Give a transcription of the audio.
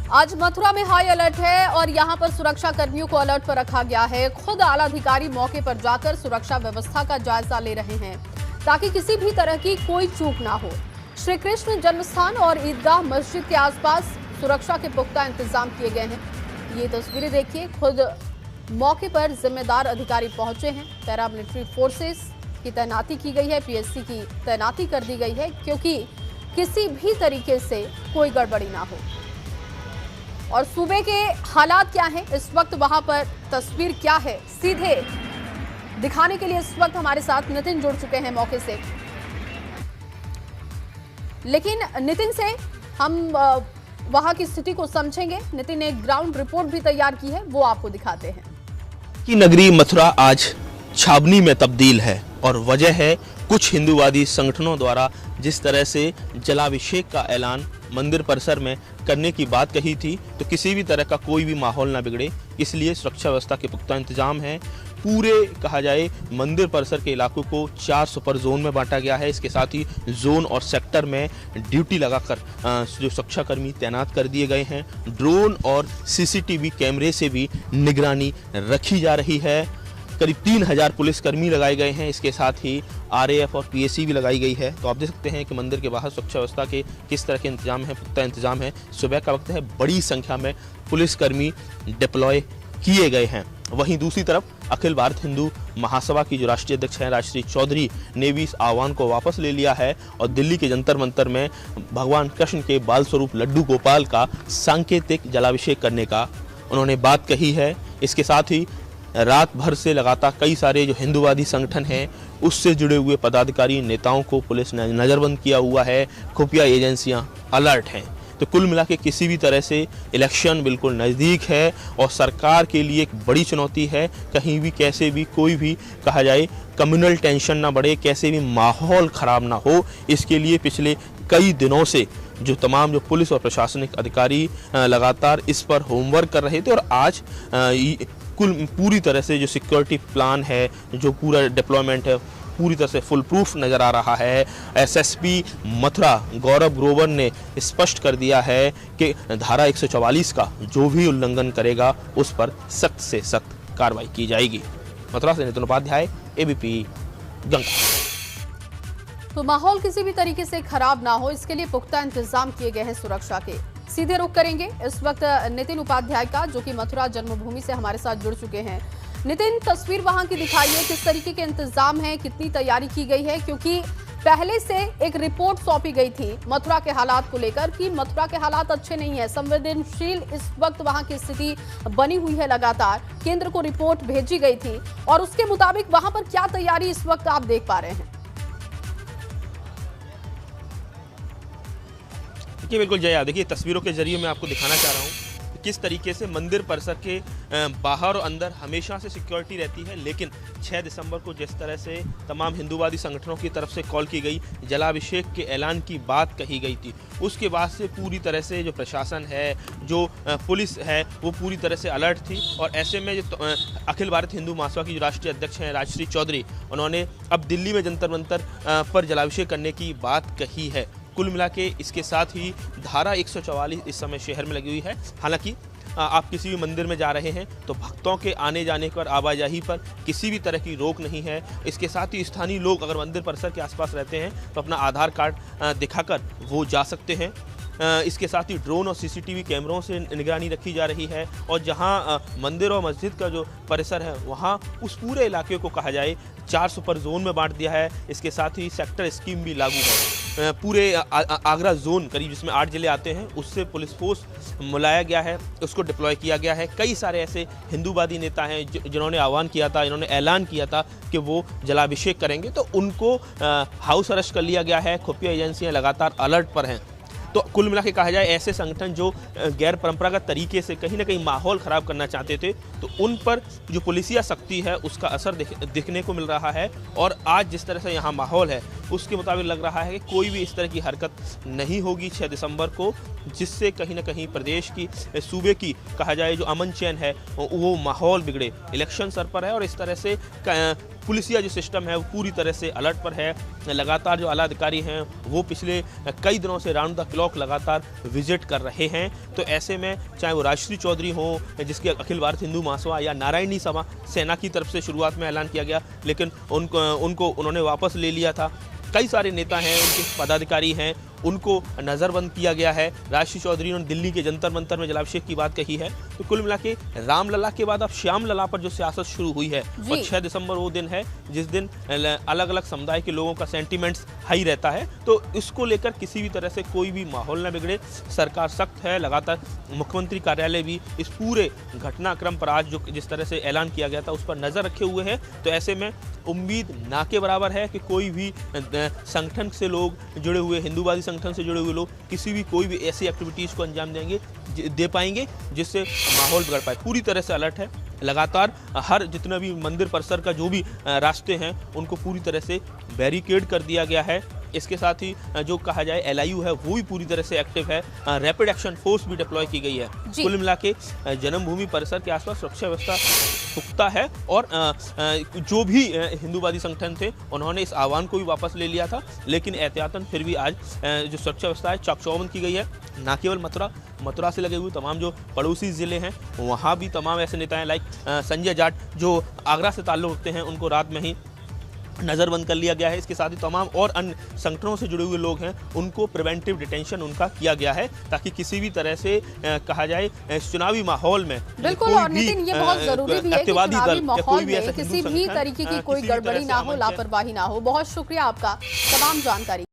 आज मथुरा में high alert है और यहां पर सुरक्षा कर्मियों को अलर्ट पर रखा गया है। खुद आला अधिकारी मौके पर जाकर सुरक्षा व्यवस्था का जायजा ले रहे हैं ताकि किसी भी तरह की कोई चूक ना हो। श्री कृष्ण जन्मस्थान और ईदगाह मस्जिद के आसपास सुरक्षा के पुख्ता इंतजाम किए गए हैं। ये तस्वीरें देखिए, खुद मौके पर जिम्मेदार अधिकारी पहुंचे हैं। पैरामिलिट्री फोर्सेस की तैनाती की गई है, पीएससी की तैनाती कर दी गई है क्योंकि किसी भी तरीके से कोई गड़बड़ी ना हो। और सूबे के हालात क्या हैं इस वक्त, वहां पर तस्वीर क्या है, सीधे दिखाने के लिए इस वक्त हमारे साथ नितिन जुड़ चुके हैं मौके से। लेकिन नितिन से हम वहां की स्थिति को समझेंगे। नितिन ने एक ग्राउंड रिपोर्ट भी तैयार की है, वो आपको दिखाते हैं। की नगरी मथुरा आज छावनी में तब्दील है और वजह है कुछ हिंदूवादी संगठनों द्वारा जिस तरह से जलाभिषेक का ऐलान मंदिर परिसर में करने की बात कही थी, तो किसी भी तरह का कोई भी माहौल ना बिगड़े, इसलिए सुरक्षा व्यवस्था के पुख्ता इंतजाम है। पूरे कहा जाए मंदिर परिसर के इलाकों को 4 सुपर जोन में बांटा गया है। इसके साथ ही जोन और सेक्टर में ड्यूटी लगाकर जो सुरक्षाकर्मी तैनात कर दिए गए हैं। ड्रोन और सीसीटीवी कैमरे से भी निगरानी रखी जा रही है। करीब 3000 पुलिसकर्मी लगाए गए हैं। इसके साथ ही आरएएफ और पीएसी भी लगाई गई है। तो आप देख सकते हैं कि मंदिर के बाहर सुरक्षा व्यवस्था के किस तरह के इंतजाम है, पुख्ता इंतजाम है। सुबह का वक्त है, बड़ी संख्या में पुलिसकर्मी डिप्लॉय किए गए हैं। वहीं दूसरी तरफ अखिल भारत हिंदू महासभा की जो राष्ट्रीय अध्यक्ष हैं राजश्री चौधरी ने भी इस आह्वान को वापस ले लिया है और दिल्ली के जंतर मंतर में भगवान कृष्ण के बाल स्वरूप लड्डू गोपाल का सांकेतिक जलाभिषेक करने का उन्होंने बात कही है। इसके साथ ही रात भर से लगातार कई सारे जो हिंदूवादी संगठन हैं उससे जुड़े हुए पदाधिकारी नेताओं को पुलिस ने नज़रबंद किया हुआ है। खुफिया एजेंसियां अलर्ट हैं। तो कुल मिला के किसी भी तरह से इलेक्शन बिल्कुल नज़दीक है और सरकार के लिए एक बड़ी चुनौती है। कहीं भी कैसे भी कोई भी कहा जाए कम्युनल टेंशन ना बढ़े, कैसे भी माहौल ख़राब ना हो, इसके लिए पिछले कई दिनों से जो तमाम जो पुलिस और प्रशासनिक अधिकारी लगातार इस पर होमवर्क कर रहे थे और आज पूरी तरह से जो सिक्योरिटी प्लान है, जो पूरा डिप्लॉयमेंट है, पूरी तरह से फुल प्रूफ नज़र आ रहा है। एसएसपी मथुरा गौरव ग्रोवर ने स्पष्ट कर दिया है कि धारा 144 का जो भी उल्लंघन करेगा उस पर सख्त से सख्त कार्रवाई की जाएगी। मथुरा से नितिन उपाध्याय, एबीपी गंगा। तो माहौल किसी भी तरीके से खराब ना हो, इसके लिए पुख्ता इंतजाम किए गए हैं सुरक्षा के। सीधे रुख करेंगे इस वक्त नितिन उपाध्याय का, जो कि मथुरा जन्मभूमि से हमारे साथ जुड़ चुके हैं। नितिन, तस्वीर वहां की दिखाइए, किस तरीके के इंतजाम है, कितनी तैयारी की गई है, क्योंकि पहले से एक रिपोर्ट सौंपी गई थी मथुरा के हालात को लेकर कि मथुरा के हालात अच्छे नहीं है, संवेदनशील इस वक्त वहां की स्थिति बनी हुई है। लगातार केंद्र को रिपोर्ट भेजी गई थी और उसके मुताबिक वहां पर क्या तैयारी इस वक्त आप देख पा रहे हैं? देखिए, बिल्कुल जया, देखिए तस्वीरों के जरिए मैं आपको दिखाना चाह रहा हूँ किस तरीके से मंदिर परिसर के बाहर और अंदर हमेशा से सिक्योरिटी रहती है। लेकिन 6 दिसंबर को जिस तरह से तमाम हिंदूवादी संगठनों की तरफ से कॉल की गई, जलाभिषेक के ऐलान की बात कही गई थी, उसके बाद से पूरी तरह से जो प्रशासन है, जो पुलिस है, वो पूरी तरह से अलर्ट थी। और ऐसे में जो अखिल भारत हिंदू महासभा की जो राष्ट्रीय अध्यक्ष हैं राजश्री चौधरी, उन्होंने अब दिल्ली में जंतर मंतर पर जलाभिषेक करने की बात कही है। कुल मिला के इसके साथ ही धारा 144 इस समय शहर में लगी हुई है। हालांकि आप किसी भी मंदिर में जा रहे हैं तो भक्तों के आने जाने पर, आवाजाही पर किसी भी तरह की रोक नहीं है। इसके साथ ही स्थानीय लोग अगर मंदिर परिसर के आसपास रहते हैं तो अपना आधार कार्ड दिखाकर वो जा सकते हैं। इसके साथ ही ड्रोन और सीसीटीवी कैमरों से निगरानी रखी जा रही है और जहां मंदिर और मस्जिद का जो परिसर है वहां उस पूरे इलाके को कहा जाए 4 सुपर जोन में बांट दिया है। इसके साथ ही सेक्टर स्कीम भी लागू है। पूरे आगरा जोन करीब जिसमें 8 जिले आते हैं उससे पुलिस फोर्स बुलाया गया है, उसको डिप्लॉय किया गया है। कई सारे ऐसे हिंदूवादी नेता हैं जिन्होंने आह्वान किया था, इन्होंने ऐलान किया था कि वो जलाभिषेक करेंगे, तो उनको हाउस अरेस्ट कर लिया गया है। खुफिया एजेंसियां लगातार अलर्ट पर हैं। तो कुल मिला के कहा जाए ऐसे संगठन जो गैर परंपरागत तरीके से कहीं ना कहीं माहौल ख़राब करना चाहते थे, तो उन पर जो पुलिसिया सख्ती है उसका असर दिखने को मिल रहा है। और आज जिस तरह से यहाँ माहौल है उसके मुताबिक लग रहा है कि कोई भी इस तरह की हरकत नहीं होगी 6 दिसंबर को, जिससे कहीं ना कहीं प्रदेश की, सूबे की कहा जाए जो अमन चैन है वो माहौल बिगड़े। इलेक्शन सर पर है और इस तरह से पुलिसिया जो सिस्टम है वो पूरी तरह से अलर्ट पर है। लगातार जो आला अधिकारी हैं वो पिछले कई दिनों से राउंड द क्लॉक लगातार विजिट कर रहे हैं। तो ऐसे में चाहे वो राजश्री चौधरी हो, जिसके अखिल भारत हिंदू महासभा या नारायणी सभा सेना की तरफ से शुरुआत में ऐलान किया गया, लेकिन उनको उन्होंने वापस ले लिया था। कई सारे नेता हैं, उनके पदाधिकारी हैं, उनको नज़रबंद किया गया है। राजश्री चौधरी ने दिल्ली के जंतर मंतर में जलाभिषेक की बात कही है। तो कुल मिला के रामलला के बाद अब श्यामलला पर जो सियासत शुरू हुई है, और 6 दिसंबर वो दिन है जिस दिन अलग अलग समुदाय के लोगों का सेंटीमेंट्स हाई रहता है। तो इसको लेकर किसी भी तरह से कोई भी माहौल न बिगड़े, सरकार सख्त है। लगातार मुख्यमंत्री कार्यालय भी इस पूरे घटनाक्रम पर आज जो जिस तरह से ऐलान किया गया था उस पर नज़र रखे हुए है। तो ऐसे में उम्मीद ना के बराबर है कि कोई भी संगठन से लोग जुड़े हुए, हिंदूवादी संगठन से जुड़े हुए लोग किसी भी कोई भी ऐसी एक्टिविटीज़ को अंजाम दे पाएंगे जिससे माहौल बिगड़ पाए। पूरी तरह से अलर्ट है। लगातार हर जितना भी मंदिर परिसर का जो भी रास्ते हैं उनको पूरी तरह से बैरिकेड कर दिया गया है। इसके साथ ही जो कहा जाए LIU है वो भी पूरी तरह से एक्टिव है। रैपिड एक्शन फोर्स भी डिप्लॉय की गई है। कुल मिला के जन्मभूमि परिसर के आसपास सुरक्षा व्यवस्था पुख्ता है। और जो भी हिंदूवादी संगठन थे उन्होंने इस आह्वान को भी वापस ले लिया था, लेकिन एहतियातन फिर भी आज जो सुरक्षा व्यवस्था है चाक चौबंद की गई है। ना केवल मथुरा से लगे हुए तमाम जो पड़ोसी ज़िले हैं वहाँ भी तमाम ऐसे नेता हैं, लाइक संजय जाट जो आगरा से ताल्लुक़ रखते हैं, उनको रात में ही नज़रबंद कर लिया गया है। इसके साथ ही तमाम और अन्य संगठनों से जुड़े हुए लोग हैं उनको प्रिवेंटिव डिटेंशन उनका किया गया है, ताकि किसी भी तरह से कहा जाए चुनावी माहौल में बिल्कुल। और नितिन, ये बहुत जरूरी भी है कि चुनावी माहौल में किसी भी तरीके की कोई गड़बड़ी ना हो, लापरवाही ना हो। बहुत शुक्रिया आपका तमाम जानकारी।